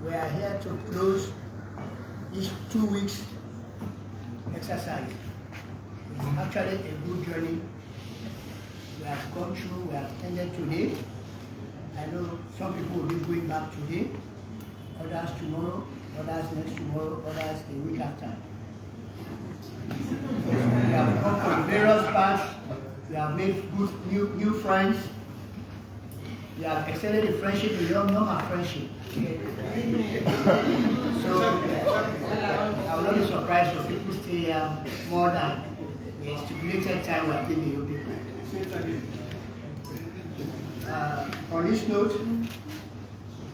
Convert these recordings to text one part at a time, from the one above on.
we are here to close this 2 weeks exercise. It's actually a good journey. We have gone through, we have ended today. I know some people will be going back today, others tomorrow, others next tomorrow, others a week after. We have come from various parts, we have made good new friends, we have extended the friendship beyond normal friendship. So I will not be surprised if people stay more than the stipulated time we have given you people. On this note,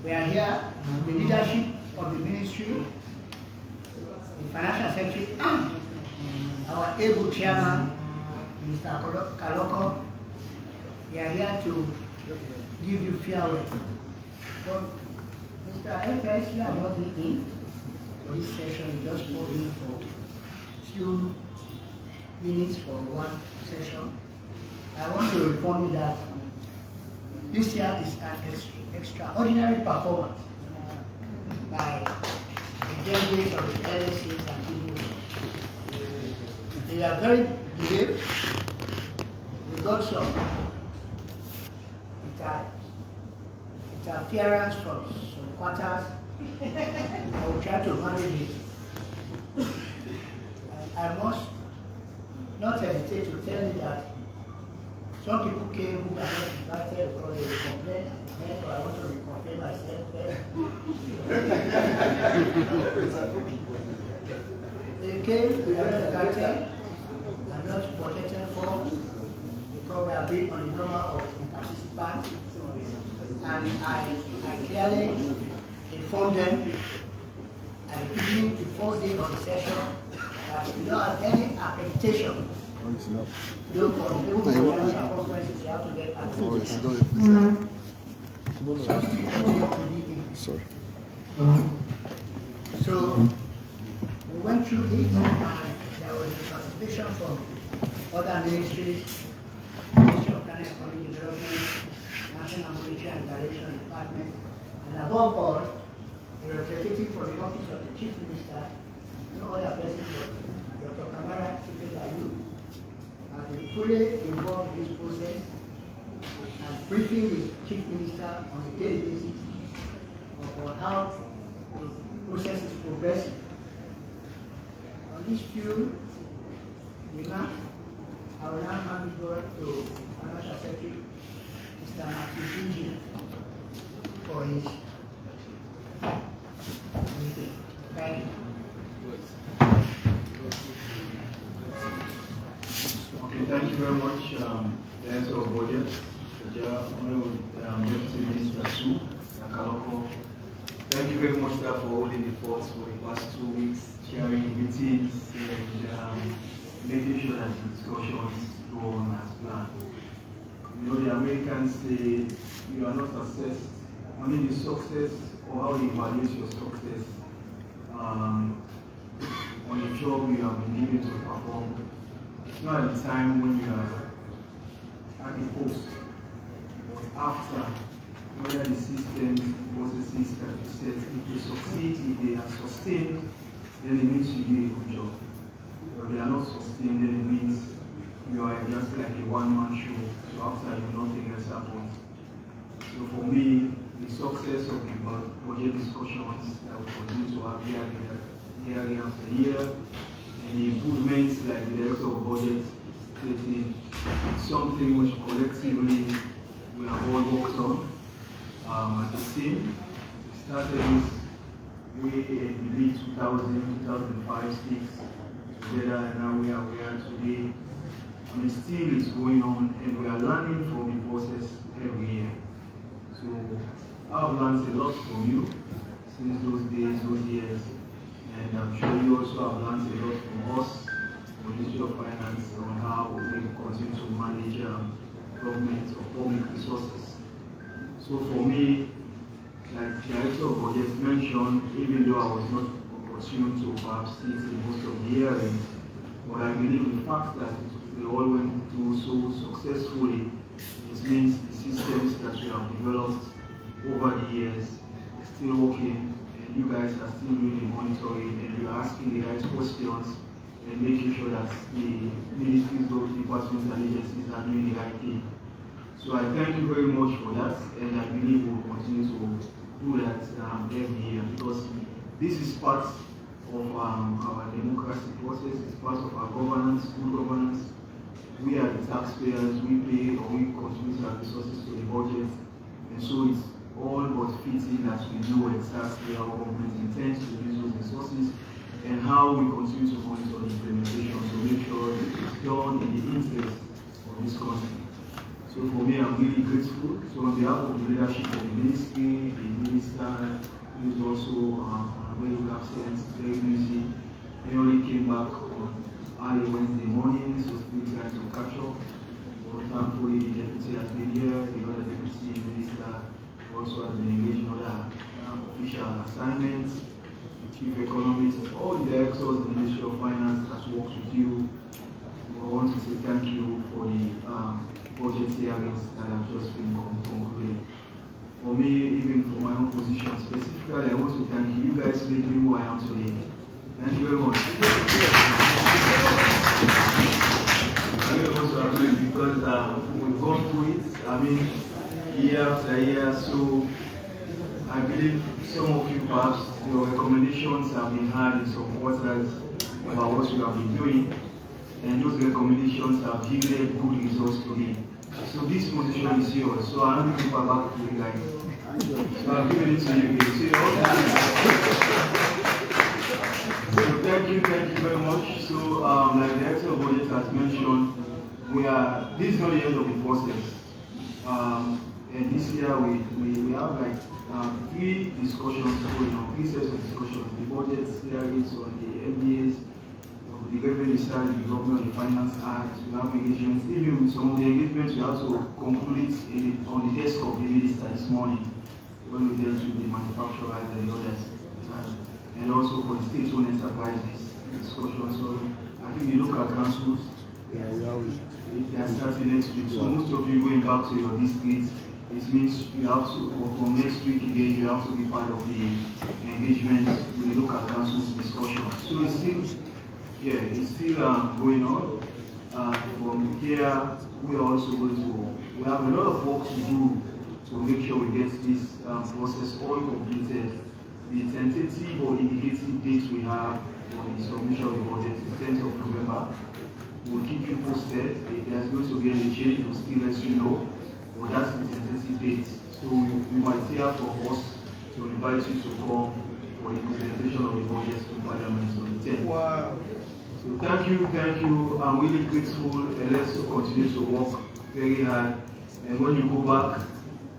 we are here, the leadership of the ministry, the financial secretary, and our able chairman, Mr. Kaloko. We are here to give you farewell. But Mr. FS, you are not in for this session, you just hold in for few minutes for one session. I want to inform you that this year is an extraordinary performance by the delegates of the LSCs and people. They are very brave. We got some interference from some quarters. I will try to manage it. I must not hesitate to tell you that some people came who are not invited because they will complain, so I want to complain myself. They came, we are not invited, and not protected for, because we have been on the number of participants, and I clearly informed them at the beginning, the first day of the session, that we don't have any accreditation. Sorry. So we went through it, and there was a participation from other ministries, Ministry of Planning and Economic Development, National Monetary and Direction Department, and above all, a representative from the Office of the Chief Minister, no other person but Dr. Kamara Chief. We fully involved in this process and briefing the Chief Minister on a daily basis of how the process is progressing. On this few remarks, I will now hand it over to Financial Secretary, Mr. Matthew for his meeting. Thank you. Thank you very much, the answer of budget, Deputy Minister Su, Kaloko. Thank you very much, sir, for holding the force for the past 2 weeks, chairing meetings and making sure that the discussions go on as planned. You know, the Americans say you are not assessed, only the success or how you evaluate your success on the job you have been given to perform. It's not at the time when you are at the post, but after, whether the system processes that you set, if they succeed, if they are sustained, then it means you do a good job. If they are not sustained, then it means you are just like a one-man show, so after you, nothing else happens. So for me, the success of the budget discussions that we continue to have year after year, and the improvements like the director of budget stated, something which collectively we have all worked on as a team. We started this way in the 2005, 6 together, and now we are today. And still is going on, and we are learning from the process every year. So I've learned a lot from you since those days, those years. And I'm sure you also have learned a lot from us, the Ministry of Finance, on how we continue to manage government or public resources. So for me, like the Director of Budget mentioned, even though I was not opportune to perhaps sit in most of the hearings, but I believe the fact that we all went through so successfully, it means the systems that we have developed over the years are still working, and you guys are still doing the monitoring and you're asking the right questions and making sure that the ministries, those departments and agencies are doing the right thing. So I thank you very much for that, and I believe we'll continue to do that every year, because this is part of our democracy process, it's part of our governance, good governance. We are the taxpayers, we pay or we contribute our resources to the budget, and so it's all but fitting that we know exactly how government intends to use those resources and how we continue to monitor the implementation to make sure it's done in the interest of this country. So for me, I'm really grateful. So on behalf of the leadership of the ministry, the minister, who is also very absent, very busy, he only came back on early Wednesday morning, so still trying to catch up. But thankfully, the deputy has been here, the other deputy minister also has been engaged in other official assignments. Chief economist, all the directors of the Ministry of Finance has worked with you. I want to say thank you for the budget hearings that have just been concluded. For me, even for my own position specifically, I want to thank you. You guys made me who I am today. Thank you very much. I also agree because we've gone through it. I mean, year after year, so I believe some of you perhaps your recommendations have been heard in some quarters about what you have been doing, and those recommendations have yielded good results today. So this position is yours. So I'm not giving back to you guys. So I'm giving it to you again. So thank you very much. So like the Director of Budget has mentioned, this is not the end of the process. And this year we have like 3 discussions going on, 3 sets of discussions: the budget hearings on the MBAs, the revenue side, the government, the finance act. We have engagements. Even with some of the engagements, we have to conclude it on the desk of the minister this morning when we dealt with the manufacturers and the others, and also for the state-owned enterprises discussion. So I think the local councils, they are starting next week. So most of you going back to your districts. It means you have to, from next week again, you have to be part of the engagement with the local council's discussion. So it's still going on. From here, we are also going to, we have a lot of work to do to make sure we get this process all completed. The tentative or indicative dates we have for the submission of the budget is 10th of November. We'll keep you posted. If there's going to be any change, we'll still let you know. But that's the tentative date. So you might hear from us to invite you to come for the presentation of the budget to Parliament on the 10th. Wow. So thank you. I'm really grateful, and let's continue to work very hard. And when you go back,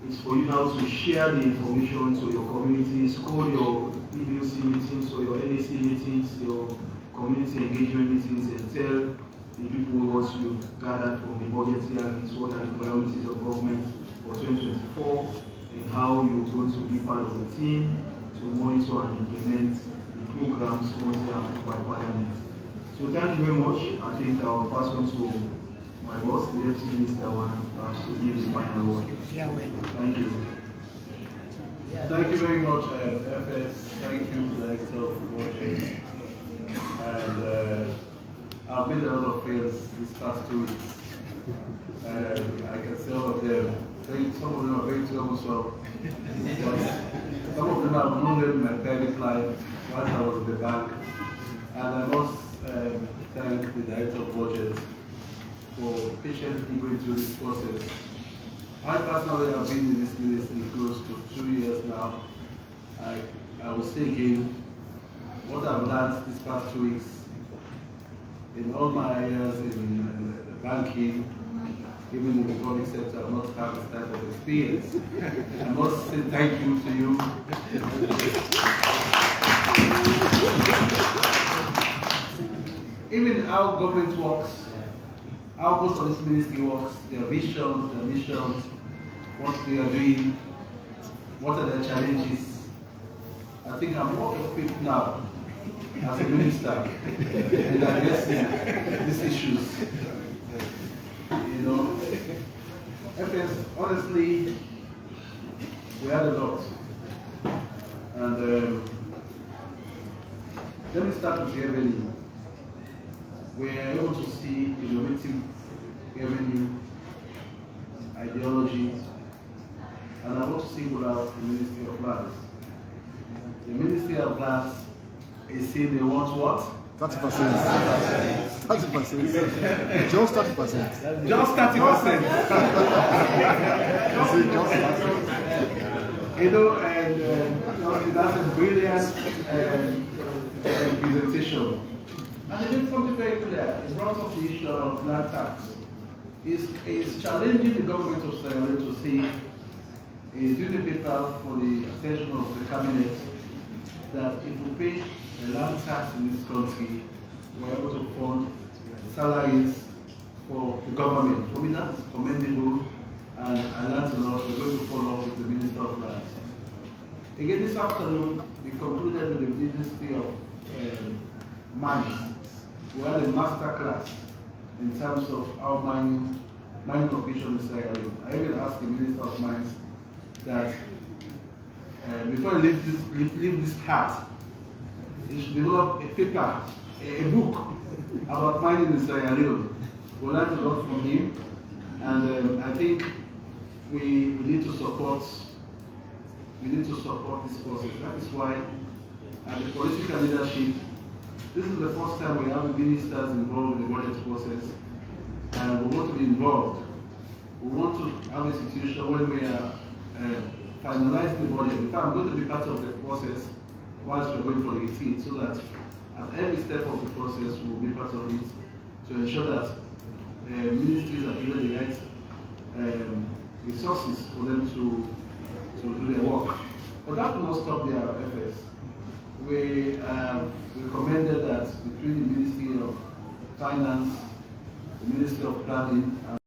it's for you now to share the information to your communities, call your PBOC meetings or your NAC meetings, your community engagement meetings, and tell the people what you gathered from the budget hearings, what are the priorities of government for 2024, and how you're going to be part of the team to monitor and implement the programs sponsored by Parliament. So thank you very much. I think I'll pass on to my boss, the Deputy Minister, to give the final word. Thank you. Thank you very much, FS. Thank you, Director of Budget. And I've made a lot of friends these past 2 weeks. I can see all of them. Some of them are very troublesome. Some of them I've known them in my private life while I was in the bank. And I must thank the Director of Budget for patiently going through this process. I personally have been in this ministry close to 2 years now. I will say again, what I've learned these past 2 weeks in all my years in banking, even in the public sector, I've not had this type of experience. I must say thank you to you. Even how government works, how most of this ministry works, their visions, their missions, what they are doing, what are their challenges. I think I'm more equipped now as a minister in addressing these issues. You know, FS, honestly, we had a lot. And Let me start with revenue. We are able to see innovative revenue, ideology, and I want to single out the Ministry of Lands. The Ministry of Lands is saying they want what? 30%. 30%. Just 30%. Just 30%. You know, and that's a brilliant presentation. And it is something very clear. It brought up the issue of land tax. It's challenging the government of Sierra Leone to see a duty paper for the attention of the cabinet that if we pay a land tax in this country, we're able to fund salaries for the government. For me, that's commendable, and I learned a lot. We're going to follow up with the Minister of Lands. Again, this afternoon, we concluded with the Ministry of Mines. We had a master class in terms of how mining operation in Sierra Leone. I even asked the Minister of Mines that before he leave this part, he should develop a paper, a book about mining in Sierra Leone. We learned a lot from him, and I think we need to support. We need to support this process. That is why, at the political leadership, this is the first time we have ministers involved in the budget process, and we want to be involved. We want to have a situation where we are finalizing the budget. In fact, I'm going to be part of the process whilst we're going for the 18th, so that at every step of the process, we will be part of it to ensure that ministries are given the right resources for them to do their work. But that will not stop their efforts. We recommended that between the Ministry of Finance, the Ministry of Planning, and